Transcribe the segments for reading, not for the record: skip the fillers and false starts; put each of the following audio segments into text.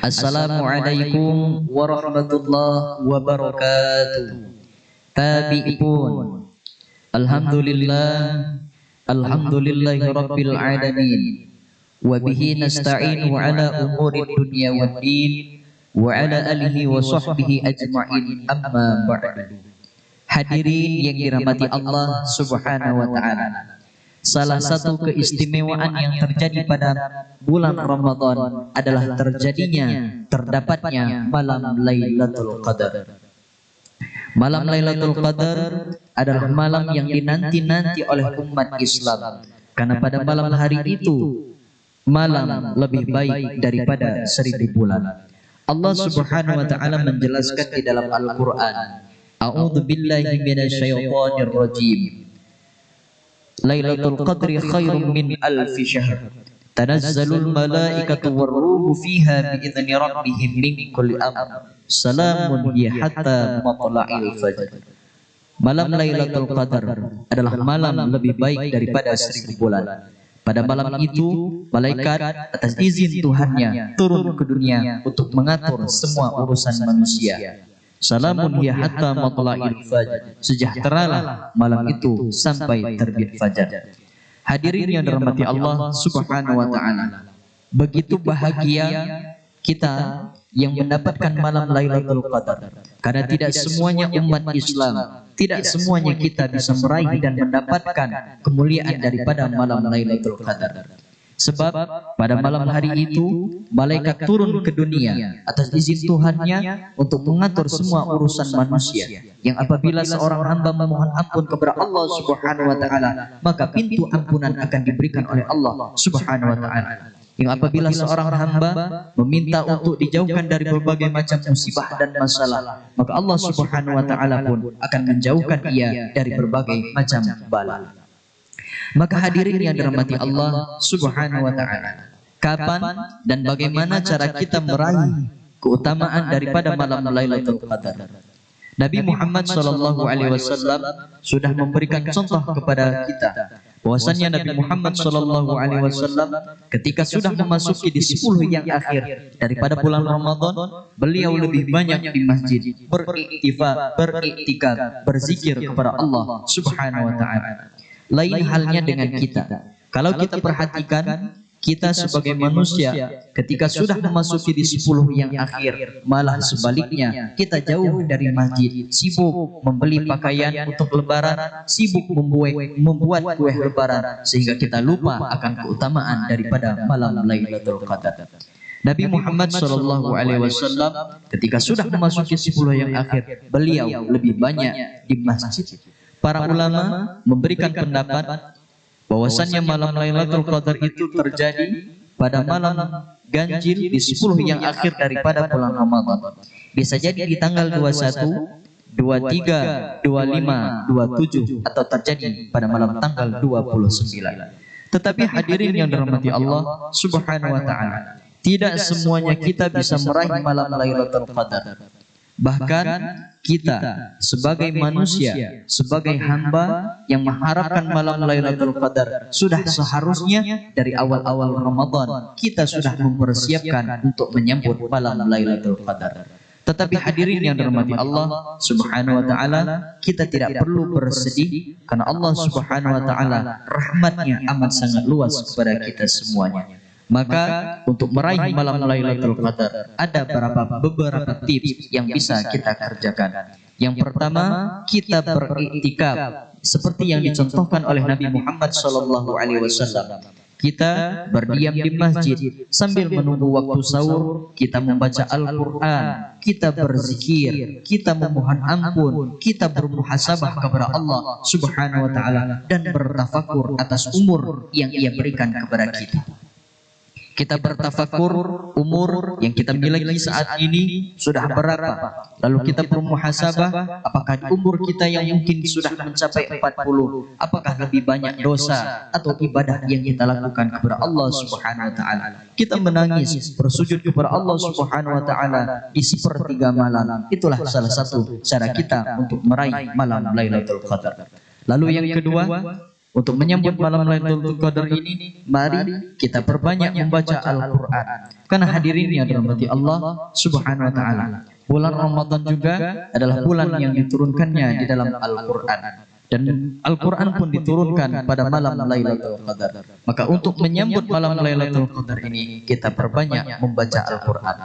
Assalamualaikum warahmatullahi wabarakatuh. Tabi'un. Alhamdulillah, alhamdulillahi rabbil alamin. Wa bihi nasta'inu ala umuri dunya wad din wa ala alihi wa sahbihi ajma'in, amma ba'du. Hadirin yang dirahmati Allah Subhanahu wa taala. Salah satu keistimewaan yang terjadi pada bulan Ramadan adalah terdapatnya malam Lailatul Qadar. Malam Lailatul Qadar adalah malam yang dinanti-nanti oleh umat Islam, karena pada malam hari itu malam lebih baik daripada 1000 bulan. Allah Subhanahu wa taala menjelaskan di dalam Al-Qur'an, A'udzu billahi minasyaitonir rajim. Lailatul Qadri khairum min alfi syahr. Tanazzalul malaikatu warruhu fiha bi'idzni rabbihim min kulli amr. Salamun hiya hatta matla'il fajr. Malam Lailatul Qadar adalah malam lebih baik daripada 1000 bulan. Pada malam itu, malaikat atas izin Tuhannya turun ke dunia untuk mengatur semua urusan manusia. Salamun hiya hatta matla'il fajr. Sejahteralah malam itu sampai terbit fajar. Hadirin yang dirahmati Allah Subhanahu wa taala, begitu bahagia kita yang mendapatkan malam Lailatul Qadar, karena tidak semuanya umat Islam, tidak semuanya kita bisa meraih dan mendapatkan kemuliaan daripada malam Lailatul Qadar. Sebab pada malam hari itu malaikat turun ke dunia atas izin Tuhannya untuk mengatur semua urusan manusia, yang apabila seorang hamba memohon ampun kepada Allah Subhanahu wa taala, maka pintu ampunan akan diberikan oleh Allah Subhanahu wa taala. Yang apabila seorang hamba meminta untuk dijauhkan dari berbagai macam musibah dan masalah, maka Allah Subhanahu wa taala pun akan menjauhkan ia dari berbagai macam bala. Maka hadirin yang dirahmati Allah Subhanahu wa taala, kapan dan bagaimana cara kita meraih keutamaan daripada malam Lailatul Qadar? Nabi Muhammad SAW sudah memberikan contoh kepada kita bahwasannya Nabi Muhammad SAW ketika sudah memasuki di 10 yang akhir daripada bulan Ramadan, beliau lebih banyak di masjid beriktikaf, berzikir kepada Allah Subhanahu wa taala. Lain halnya dengan kita. Kalau kita perhatikan, kita sebagai manusia ketika sudah memasuki di 10 yang akhir, malah sebaliknya kita jauh dari masjid, sibuk membeli pakaian untuk lebaran, sibuk membuat kue lebaran, sehingga kita lupa akan keutamaan daripada malam Lailatul Qadar. Nabi Muhammad SAW ketika sudah memasuki 10 yang akhir, beliau lebih banyak di masjid. Para ulama memberikan pendapat bahwasannya malam Lailatul Qadar itu terjadi pada malam ganjil di 10 yang akhir daripada bulan Ramadan. Bisa jadi di tanggal 21, 23, 25, 27, atau terjadi pada malam tanggal 29. Tetapi hadirin yang dirahmati Allah Subhanahu wa taala, tidak semuanya kita bisa meraih malam Lailatul Qadar. Bahkan kita sebagai manusia, sebagai hamba yang mengharapkan malam Lailatul Qadar, sudah seharusnya dari awal-awal Ramadan kita sudah mempersiapkan untuk menyambut malam Lailatul Qadar. Tetapi hadirin yang dirahmati Allah Subhanahu wa taala, kita tidak perlu bersedih, karena Allah Subhanahu wa taala rahmatnya amat sangat luas kepada kita semuanya. Maka untuk meraih malam Lailatul Qadar ada beberapa tips yang bisa kita kerjakan. Yang pertama, kita beriktikaf seperti yang dicontohkan oleh Nabi Muhammad SAW. Kita berdiam di masjid sambil menunggu waktu sahur, kita membaca Al-Quran, kita berzikir, kita memohon ampun, kita bermuhasabah kepada Allah Subhanahu wa taala, dan bertafakur atas umur yang Ia berikan kepada kita. Kita bertafakur umur yang kita miliki saat ini sudah berapa. Lalu kita bermuhasabah, apakah umur kita yang mungkin sudah mencapai 40, apakah lebih banyak dosa atau ibadah yang kita lakukan kepada Allah Subhanahu wa taala. Kita menangis, bersujud kepada Allah Subhanahu wa taala di sepertiga malam. Itulah salah satu cara kita untuk meraih malam Lailatul Qadar. Lalu yang kedua, untuk menyambut malam Lailatul Qadar ini, mari kita perbanyak membaca Al-Quran. Karena hadirinnya dirahmati Allah Subhanahu wa taala, bulan Ramadan juga adalah bulan yang diturunkannya di dalam Al-Qur'an. Dan Al-Quran pun diturunkan pada malam Lailatul Qadar. Maka untuk menyambut malam Lailatul Qadar ini, kita perbanyak membaca Al-Quran.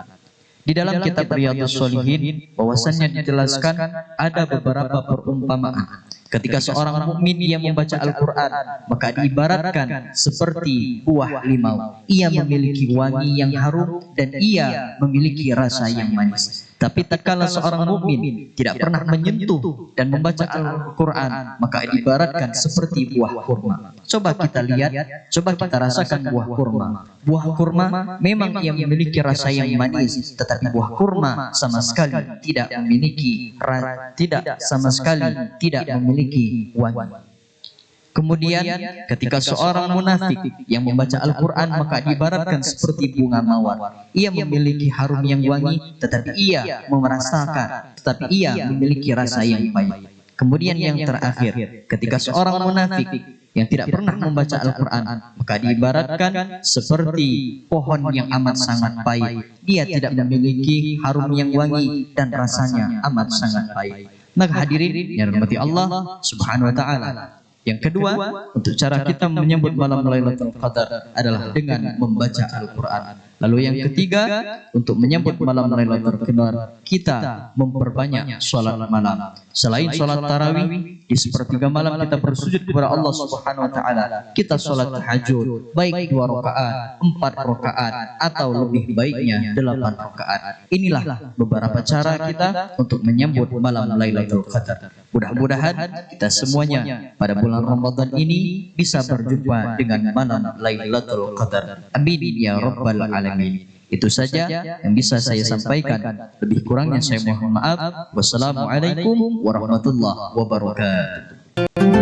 Di dalam kitab Riyadhus Shalihin bahwasannya dijelaskan ada beberapa perumpamaan. Ketika seorang mukmin yang membaca Al-Quran, maka diibaratkan seperti buah limau. Ia memiliki wangi yang harum dan ia memiliki rasa yang manis. Tapi tatkala seorang mukmin tidak pernah menyentuh dan membaca Al-Quran, maka diibaratkan seperti buah kurma. Coba kita lihat, coba kita rasakan buah kurma. Buah kurma memang ia memiliki rasa yang manis, tetapi buah kurma sama sekali tidak memiliki wangi. Kemudian ketika seorang munafik yang membaca Al-Quran, maka diibaratkan seperti bunga mawar. Ia memiliki harum yang wangi, tetapi ia memiliki rasa yang pahit. Kemudian yang terakhir, ketika seorang munafik yang tidak pernah membaca Al-Quran, maka diibaratkan seperti pohon yang amat sangat pahit. Dia tidak memiliki harum yang wangi dan rasanya amat sangat pahit. Maka hadirin yang dirahmati Allah Subhanahu wa taala, yang kedua, untuk cara kita menyambut malam Lailatul Qadar adalah dengan membaca Al-Quran. Lalu yang ketiga, untuk menyambut malam Lailatul Qadar, kita memperbanyak sholat malam. Selain sholat tarawih, di sepertiga malam kita bersujud kepada Allah Subhanahu wa taala. Kita sholat tahajud, baik 2 rakaat, 4 rakaat, atau lebih baiknya 8 rakaat. Inilah beberapa cara kita untuk menyambut malam Lailatul Qadar. Mudah-mudahan kita semuanya pada bulan Ramadan ini bisa berjumpa dengan malam Lailatul Qadar. Amin ya rabbal alamin. Itu saja yang bisa saya sampaikan. Lebih kurangnya saya mohon maaf. Wassalamualaikum warahmatullahi wabarakatuh.